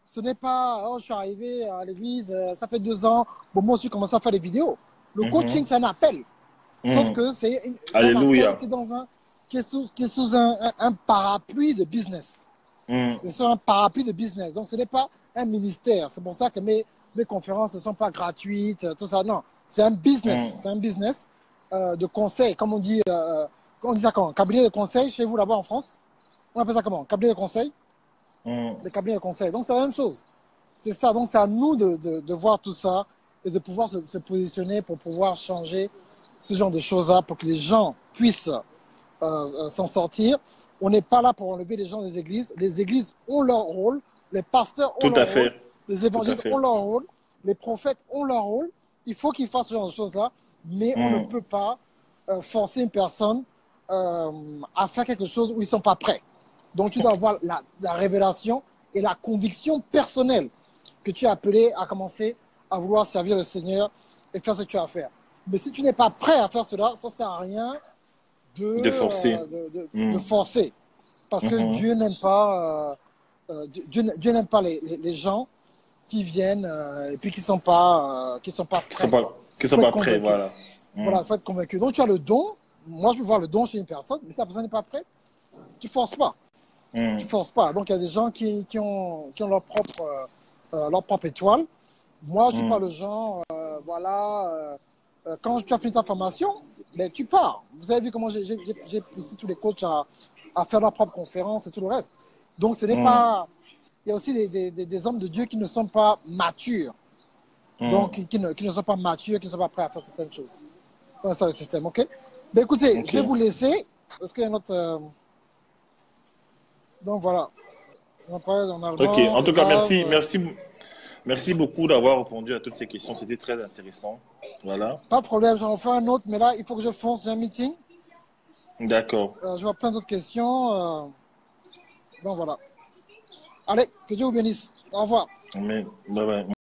Ce n'est pas, oh, je suis arrivé à l'église, ça fait 2 ans, bon, moi aussi, je commence à faire des vidéos. Le coaching, c'est un appel. Sauf que c'est un Alléluia. appel qui est sous un parapluie de business. C'est sur un parapluie de business. Donc, ce n'est pas un ministère. C'est pour ça que mes conférences ne sont pas gratuites, tout ça. Non, c'est un business. C'est un business de conseil. Comme on dit, ça comment? Cabinet de conseil chez vous là-bas en France. On appelle ça comment? Cabinet de conseil. Les cabinets de conseil. Donc, c'est la même chose. C'est ça. Donc, c'est à nous de voir tout ça et de pouvoir se positionner pour pouvoir changer ce genre de choses-là pour que les gens puissent s'en sortir. On n'est pas là pour enlever les gens des églises. Les églises ont leur rôle. Les pasteurs ont leur rôle. Les évangélistes ont leur rôle. Les prophètes ont leur rôle. Il faut qu'ils fassent ce genre de choses-là. Mais on ne peut pas forcer une personne à faire quelque chose où ils ne sont pas prêts. Donc, tu dois avoir la révélation et la conviction personnelle que tu es appelé à commencer à vouloir servir le Seigneur et faire ce que tu as à faire. Mais si tu n'es pas prêt à faire cela, ça ne sert à rien de forcer. De forcer. Parce que Dieu n'aime pas, Dieu n'aime pas les gens qui viennent et puis qui ne sont pas prêts. Qui sont pas prêts, voilà. Voilà, il faut être convaincu. Donc, tu as le don. Moi, je peux voir le don chez une personne, mais si la personne n'est pas prête, tu ne forces pas. Tu ne forces pas. Donc, il y a des gens qui ont leur propre étoile. Moi, je ne suis pas le genre, quand tu as fini ta formation, ben, tu pars. Vous avez vu comment j'ai poussé tous les coachs à faire leur propre conférence et tout le reste. Donc, ce n'est pas... Il y a aussi des hommes de Dieu qui ne sont pas matures. Donc, qui ne sont pas matures, qui ne sont pas prêts à faire certaines choses. C'est ça le système, OK? Ben, écoutez, je vais vous laisser. Parce qu'il y a notre... Donc, voilà. On parle en allemand. OK. En tout cas, merci beaucoup d'avoir répondu à toutes ces questions. C'était très intéressant. Voilà. Pas de problème, j'en fais un autre, mais là, il faut que je fonce. J'ai un meeting. D'accord. Je vois plein d'autres questions. Donc, voilà. Allez, que Dieu vous bénisse. Au revoir. Amen. Bye bye.